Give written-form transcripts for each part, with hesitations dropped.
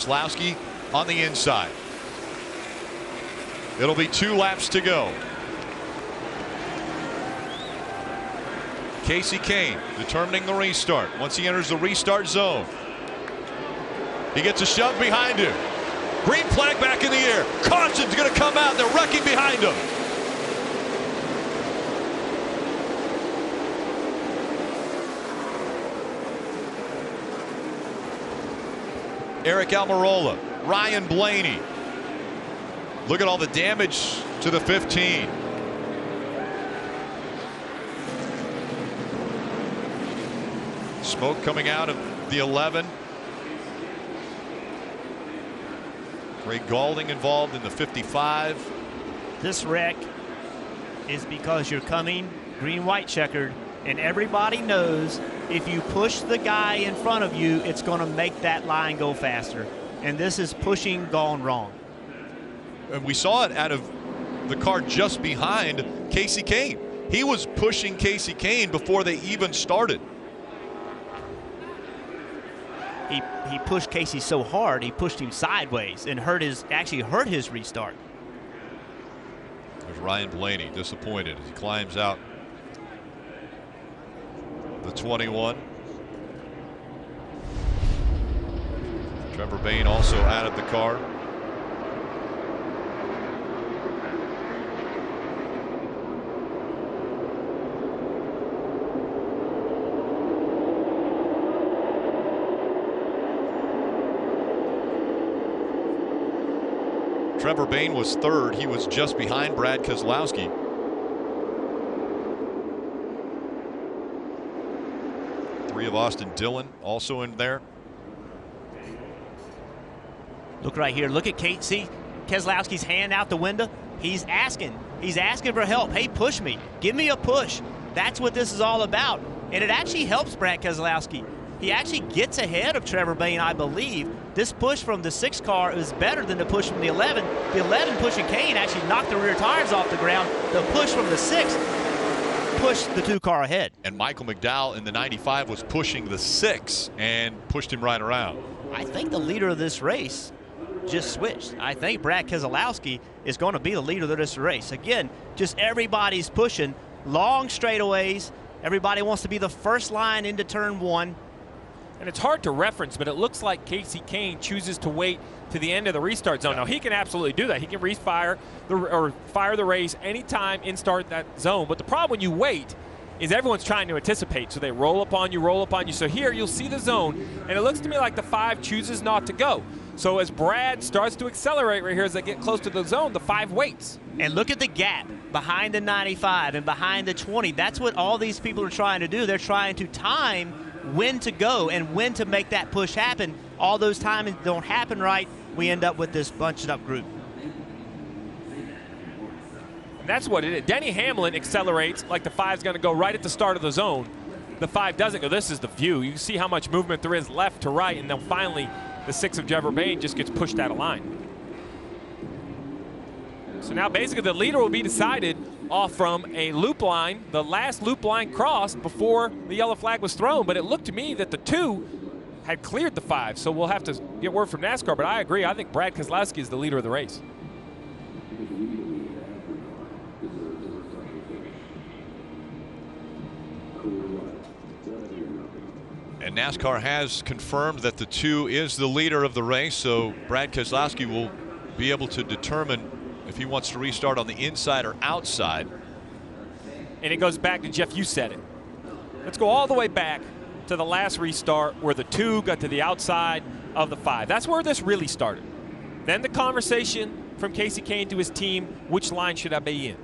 Keselowski on the inside. It'll be 2 laps to go. Kasey Kahne determining the restart. Once he enters the restart zone, he gets a shove behind him. Green flag back in the air. Caution's going to come out. They're wrecking behind him. Aric Almirola, Ryan Blaney. Look at all the damage to the 15. Smoke coming out of the 11. Ray Gaulding involved in the 55. This wreck is because you're coming green-white checkered, and everybody knows if you push the guy in front of you, it's going to make that line go faster. And this is pushing gone wrong. And we saw it out of the car just behind Kasey Kahne. He was pushing Kasey Kahne before they even started. He pushed Kasey so hard, he pushed him sideways and actually hurt his restart. There's Ryan Blaney, disappointed as he climbs out the 21. Trevor Bayne also out of the car. Trevor Bayne was third. He was just behind Brad Keselowski. Three of Austin Dillon also in there. Look right here. Look at see Keselowski's hand out the window. He's asking for help. Hey, push me. Give me a push. That's what this is all about. And it actually helps Brad Keselowski. He actually gets ahead of Trevor Bayne, I believe. This push from the 6 car is better than the push from the 11. The 11 pushing Kahne actually knocked the rear tires off the ground. The push from the 6 pushed the 2 car ahead. And Michael McDowell in the 95 was pushing the 6 and pushed him right around. I think the leader of this race just switched. I think Brad Keselowski is going to be the leader of this race. Again, just everybody's pushing long straightaways. Everybody wants to be the first line into turn 1. And it's hard to reference, but it looks like Kasey Kahne chooses to wait to the end of the restart zone. Now, he can absolutely do that. He can fire the race anytime in start that zone. But the problem when you wait is everyone's trying to anticipate. So they roll up on you. So here you'll see the zone, and it looks to me like the 5 chooses not to go. So as Brad starts to accelerate right here as they get close to the zone, the 5 waits. And look at the gap behind the 95 and behind the 20. That's what all these people are trying to do. They're trying to time when to go and when to make that push happen. All those times don't happen right. We end up with this bunched up group. And that's what it is. Denny Hamlin accelerates like the 5's going to go right at the start of the zone. The 5 doesn't go. This is the view. You see how much movement there is left to right, and then finally the 6 of Trevor Bayne just gets pushed out of line. So now basically the leader will be decided off from a loop line, the last loop line crossed before the yellow flag was thrown. But it looked to me that the 2 had cleared the 5. So we'll have to get word from NASCAR. But I agree. I think Brad Keselowski is the leader of the race. And NASCAR has confirmed that the 2 is the leader of the race. So Brad Keselowski will be able to determine if he wants to restart on the inside or outside. And it goes back to, Jeff, you said it. Let's go all the way back to the last restart where the 2 got to the outside of the 5. That's where this really started. Then the conversation from Kasey Kahne to his team, which line should I be in?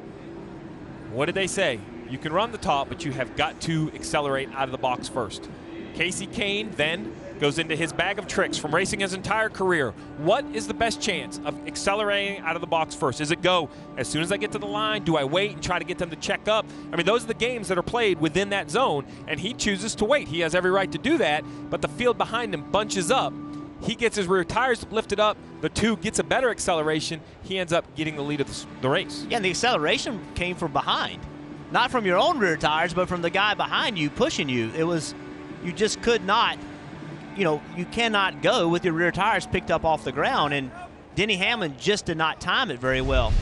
What did they say? You can run the top, but you have got to accelerate out of the box first. Kasey Kahne then goes into his bag of tricks from racing his entire career. What is the best chance of accelerating out of the box first? Is it go as soon as I get to the line? Do I wait and try to get them to check up? I mean, those are the games that are played within that zone, and he chooses to wait. He has every right to do that, but the field behind him bunches up. He gets his rear tires lifted up. The 2 gets a better acceleration. He ends up getting the lead of the race. Yeah, and the acceleration came from behind. Not from your own rear tires, but from the guy behind you pushing you. You just could not you know, you cannot go with your rear tires picked up off the ground, and Denny Hamlin just did not time it very well.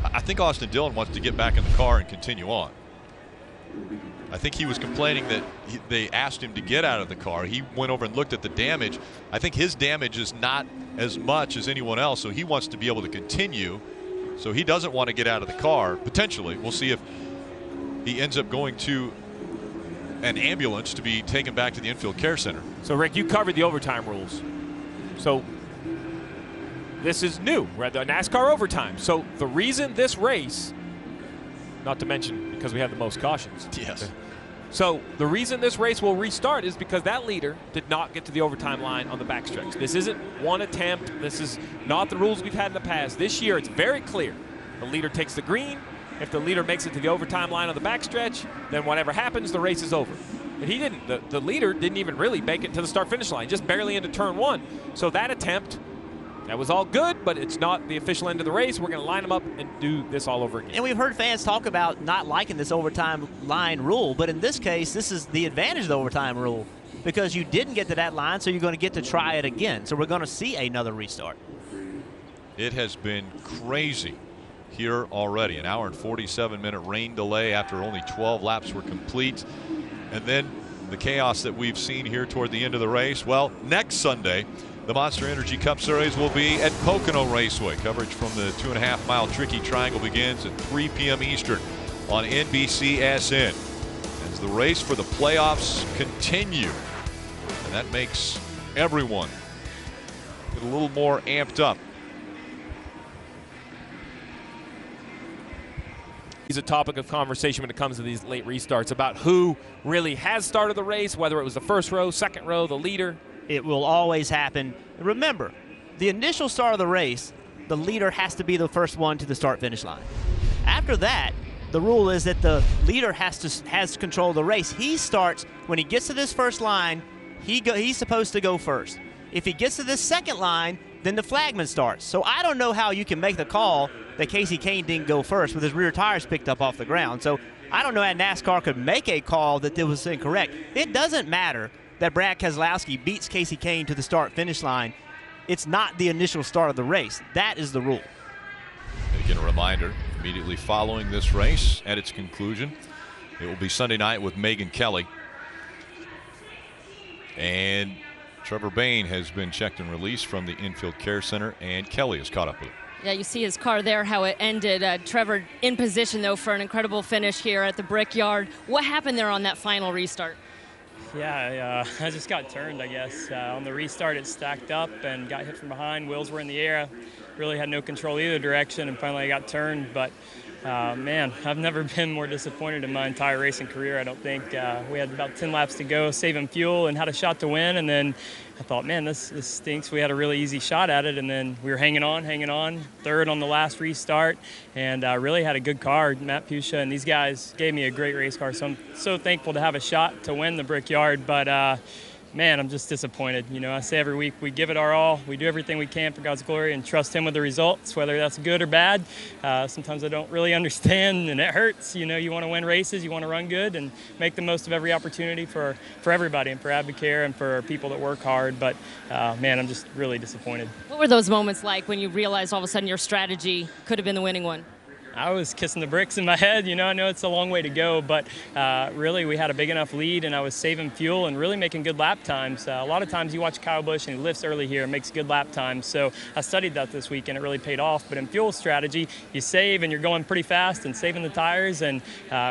I think Austin Dillon wants to get back in the car and continue on. I think he was complaining that they asked him to get out of the car. He went over and looked at the damage. I think his damage is not as much as anyone else, so he wants to be able to continue. So he doesn't want to get out of the car, potentially. We'll see if he ends up going to an ambulance to be taken back to the infield care center. So, Rick, you covered the overtime rules. So this is new, right? The NASCAR overtime. So the reason this race, not to mention because we have the most cautions. Yes. So the reason this race will restart is because that leader did not get to the overtime line on the backstretch. This isn't one attempt. This is not the rules we've had in the past. This year it's very clear. The leader takes the green. If the leader makes it to the overtime line on the backstretch, then whatever happens, the race is over. But he didn't. The leader didn't even really make it to the start-finish line, just barely into turn one. So that attempt, that was all good, but it's not the official end of the race. We're going to line them up and do this all over again. And we've heard fans talk about not liking this overtime line rule, but in this case, this is the advantage of the overtime rule because you didn't get to that line, so you're going to get to try it again. So we're going to see another restart. It has been crazy here already. An hour and 47-minute rain delay after only 12 laps were complete. And then the chaos that we've seen here toward the end of the race. Well, next Sunday, the Monster Energy Cup Series will be at Pocono Raceway. Coverage from the 2.5-mile Tricky Triangle begins at 3 p.m. Eastern on NBCSN as the race for the playoffs continue. And that makes everyone get a little more amped up. He's a topic of conversation when it comes to these late restarts about who really has started the race, whether it was the first row, second row, the leader. It will always happen. Remember, the initial start of the race, the leader has to be the first one to the start-finish line. After that, the rule is that the leader has control of the race. He starts, when he gets to this first line, he's supposed to go first. If he gets to this second line, then the flagman starts. So I don't know how you can make the call that Kasey Kahne didn't go first with his rear tires picked up off the ground. So I don't know how NASCAR could make a call that was incorrect. It doesn't matter that Brad Keselowski beats Kasey Kahne to the start-finish line. It's not the initial start of the race. That is the rule. Again, a reminder, immediately following this race at its conclusion, it will be Sunday night with Megan Kelly. And Trevor Bayne has been checked and released from the infield care center, and Kelly is caught up with it. Yeah, you see his car there, how it ended. Trevor in position, though, for an incredible finish here at the Wreckyard. What happened there on that final restart? Yeah, I just got turned, I guess. On the restart, it stacked up and got hit from behind. Wheels were in the air. Really had no control either direction, and finally I got turned. But, man, I've never been more disappointed in my entire racing career, I don't think. We had about 10 laps to go, saving fuel, and had a shot to win. And then I thought, man, this stinks. We had a really easy shot at it, and then we were hanging on, third on the last restart, and really had a good car. Matt Pusha and these guys gave me a great race car, so I'm so thankful to have a shot to win the Wreckyard. But, man, I'm just disappointed. You know, I say every week we give it our all. We do everything we can for God's glory and trust Him with the results, whether that's good or bad. Sometimes I don't really understand, and it hurts. You know, you want to win races, you want to run good, and make the most of every opportunity for everybody and for Advocare and for people that work hard. But, man, I'm just really disappointed. What were those moments like when you realized all of a sudden your strategy could have been the winning one? I was kissing the bricks in my head. You know, I know it's a long way to go, but really we had a big enough lead, and I was saving fuel and really making good lap times. A lot of times you watch Kyle Busch, and he lifts early here and makes good lap times. So I studied that this week, and it really paid off. But in fuel strategy, you save, and you're going pretty fast and saving the tires. And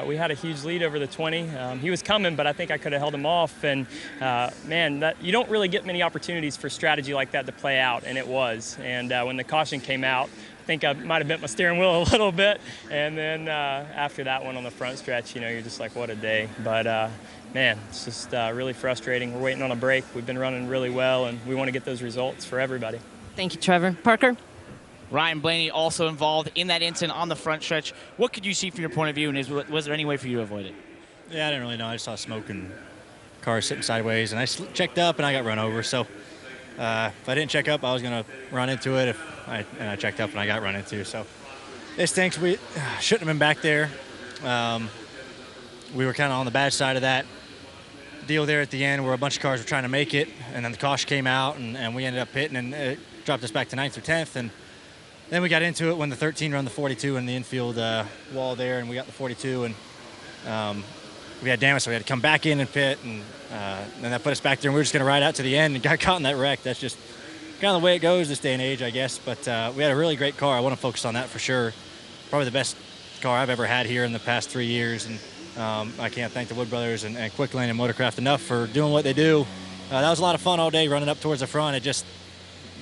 we had a huge lead over the 20. He was coming, but I think I could have held him off. And, man, you don't really get many opportunities for strategy like that to play out, and it was. And when the caution came out, I think I might have bent my steering wheel a little bit, and then after that one on the front stretch, you know, you're just like, what a day. But, man, it's just really frustrating. We're waiting on a break. We've been running really well, and we want to get those results for everybody. Thank you, Trevor. Parker? Ryan Blaney also involved in that incident on the front stretch. What could you see from your point of view, and was there any way for you to avoid it? Yeah, I didn't really know. I just saw smoke and cars sitting sideways, and I checked up, and I got run over. So if I didn't check up, I was going to run into it. And I checked up, and I got run into. So it stinks. We shouldn't have been back there. We were kind of on the bad side of that. deal there at the end where a bunch of cars were trying to make it, and then the caution came out, and we ended up pitting, and it dropped us back to 9th or 10th. And then we got into it when the 13 run the 42 in the infield wall there, and we got the 42, and we had damage, so we had to come back in and pit, and then that put us back there, and we were just going to ride out to the end and got caught in that wreck. That's just kind of the way it goes this day and age, I guess. But we had a really great car. I want to focus on that for sure. Probably the best car I've ever had here in the past 3 years, and I can't thank the Wood Brothers and Quick Lane and Motorcraft enough for doing what they do. That was a lot of fun all day running up towards the front.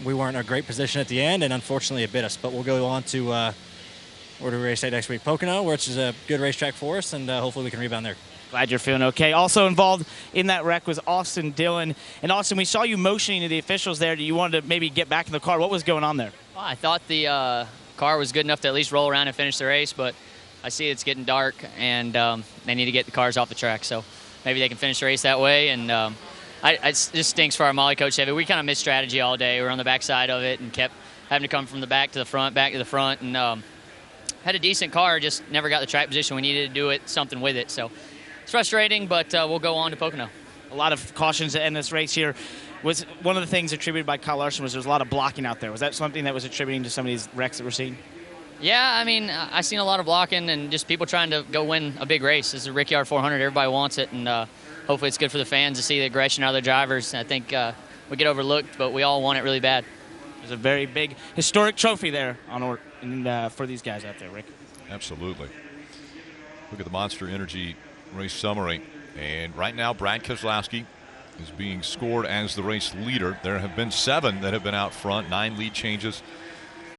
We weren't in a great position at the end, and unfortunately it bit us. But we'll go on to where do we race at next week? Pocono, which is a good racetrack for us, and hopefully we can rebound there. Glad you're feeling okay. Also involved in that wreck was Austin Dillon. And Austin, we saw you motioning to the officials there. You wanted to maybe get back in the car. What was going on there? Well, I thought the car was good enough to at least roll around and finish the race, but I see it's getting dark, and they need to get the cars off the track. So maybe they can finish the race that way. And it just stinks for our Molly coach. We kind of missed strategy all day. We were on the backside of it and kept having to come from the back to the front, back to the front, and had a decent car, just never got the track position. We needed to do something with it. So it's frustrating, but we'll go on to Pocono. A lot of cautions to end this race here. Was one of the things attributed by Kyle Larson was there was a lot of blocking out there. Was that something that was attributing to some of these wrecks that we're seeing? Yeah, I mean, I've seen a lot of blocking and just people trying to go win a big race. This is a Wreckyard 400. Everybody wants it, and hopefully it's good for the fans to see the aggression out of their drivers. I think we get overlooked, but we all want it really bad. There's a very big historic trophy there for these guys out there, Rick. Absolutely. Look at the Monster Energy race summary. And right now, Brad Keselowski is being scored as the race leader. There have been 7 that have been out front, 9 lead changes